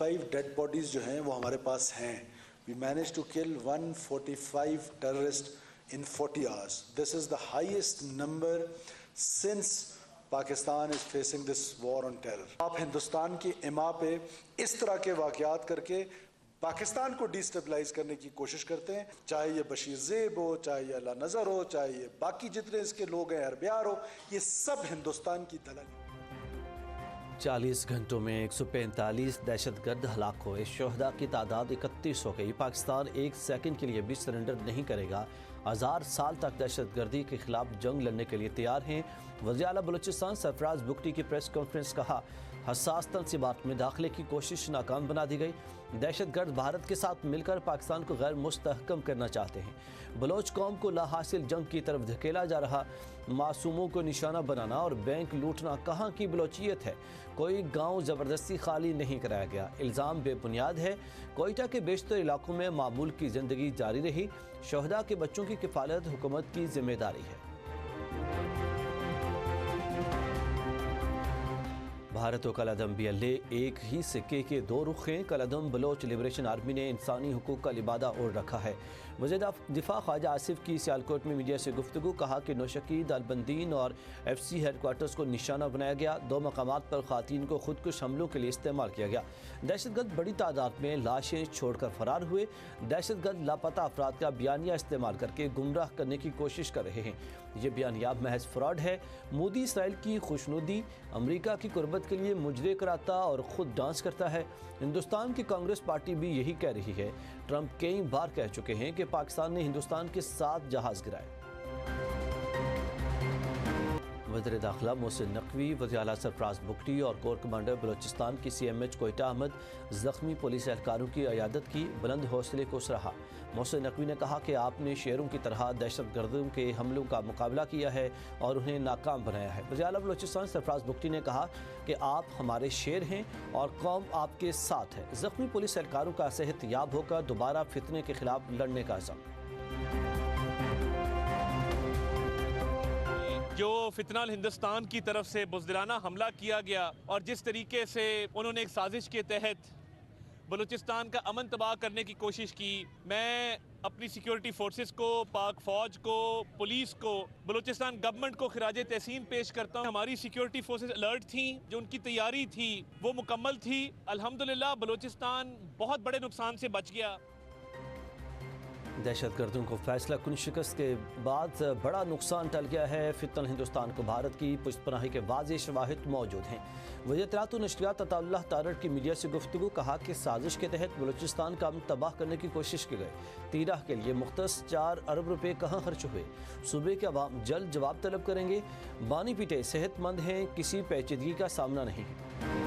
145 dead bodies जो हैं वो हमारे पास हैं। We manage to kill 145 terrorist in 40 hours. This is the highest number since Pakistan is facing this war on terror. आप हिंदुस्तान की इमा पे इस तरह के वाक़यात करके पाकिस्तान को डिस्टेबलाइज करने की कोशिश करते हैं, चाहे ये बशीर ज़ेब हो, चाहे ये अल्लाह नज़र हो, चाहे ये बाकी जितने इसके लोग हैं अरबियार हो, ये सब हिंदुस्तान की दलाली। 40 घंटों में 145 दहशतगर्द हलाक हुए, शहदा की तादाद 31 हो गई। पाकिस्तान एक सेकंड के लिए भी सरेंडर नहीं करेगा। 1000 साल तक दहशतगर्दी के खिलाफ जंग लड़ने के लिए तैयार हैं। वज़ीर आला बलूचिस्तान सरफराज बुगटी की प्रेस कॉन्फ्रेंस। कहा, हसास तनसीबात में दाखिले की कोशिश नाकाम बना दी गई। दहशतगर्द भारत के साथ मिलकर पाकिस्तान को गैर मुस्तहकम करना चाहते हैं। बलोच कौम को लाहासिल जंग की तरफ धकेला जा रहा। मासूमों को निशाना बनाना और बैंक लूटना कहाँ की बलोचियत है। कोई गांव ज़बरदस्ती खाली नहीं कराया गया। इल्ज़ाम बेबुनियाद है। कोयटा के बेशतर इलाकों में मामूल की ज़िंदगी जारी रही। शहदा के बच्चों की किफ़ालत हुकूमत की जिम्मेदारी है। भारत और कलअदम BLA एक ही सिक्के के दो रुख हैं। कलअदम बलोच लिबरेशन आर्मी ने इंसानी हुकूक का लिबादा ओढ़ रखा है। वज़ीर दिफा ख्वाजा आसिफ की सियालकोट में मीडिया से गुफ्तगू। कहा कि नौशकीद अलबंदीन और FC हेडक्वार्टर्स को निशाना बनाया गया। 2 मकामात पर ख़वातीन को खुदकुश हमलों के लिए इस्तेमाल किया गया। दहशतगर्द बड़ी तादाद में लाशें छोड़कर फरार हुए। दहशतगर्द लापता अफराद का बयानिया इस्तेमाल करके गुमराह करने की कोशिश कर रहे हैं। ये बयानिया महज फ्रॉड है। मोदी इसराइल की खुशनुदी, अमरीका की कुर्बत के लिए मुजरे कराता और ख़ुद डांस करता है। हिंदुस्तान की कांग्रेस पार्टी भी यही कह रही है। ट्रंप कई बार कह चुके हैं कि पाकिस्तान ने हिंदुस्तान के 7 जहाज़ गिराए। वज़ीर दाखिला मोहसिन नकवी, वज़ीर आला सरफराज बुगटी और कोर कमांडर बलूचिस्तान की CMH कोयटा अहमद ज़ख्मी पुलिस एहलकारों की अयादत की। बुलंद हौसले को सराहा। मोहसिन नकवी ने कहा कि आपने शेरों की तरह दहशतगर्दों के हमलों का मुकाबला किया है और उन्हें नाकाम बनाया है। वज़ीर आला बलूचिस्तान सरफराज बुगटी ने कहा कि आप हमारे शेर हैं और कौम आपके साथ है। ज़ख्मी पुलिस एहलकारों का सेहतयाब होकर दोबारा फितने के खिलाफ लड़ने का अज़म। जो फितनाल हिंदुस्तान की तरफ से बुज़दिलाना हमला किया गया और जिस तरीके से उन्होंने एक साजिश के तहत बलूचिस्तान का अमन तबाह करने की कोशिश की, मैं अपनी सिक्योरिटी फोर्सेस को, पाक फ़ौज को, पुलिस को, बलूचिस्तान गवर्नमेंट को खिराजे तहसीन पेश करता हूँ। हमारी सिक्योरिटी फोर्सेस अलर्ट थी, जो उनकी तैयारी थी वो मुकम्मल थी। अल्हम्दुलिल्लाह बलूचिस्तान बहुत बड़े नुकसान से बच गया। दहशतगर्दों को फैसला कुन शिकस्त के बाद बड़ा नुकसान टल गया है। फितनल हिंदुस्तान को भारत की पुष्पनाही के वाज़ेह शवाहिद मौजूद हैं। वज़ीर इत्तलात और नशरियात अताउल्लाह तारड़ की मीडिया से गुफ्तगू। कहा कि साजिश के तहत बलूचिस्तान का अमन तबाह करने की कोशिश की गई। तीराह के लिए मुख्तस 4 अरब रुपये कहाँ खर्च हुए। सूबे के अवाम जल्द जवाब तलब करेंगे। बानी पीटे सेहतमंद हैं, किसी पेचीदगी का सामना नहीं है।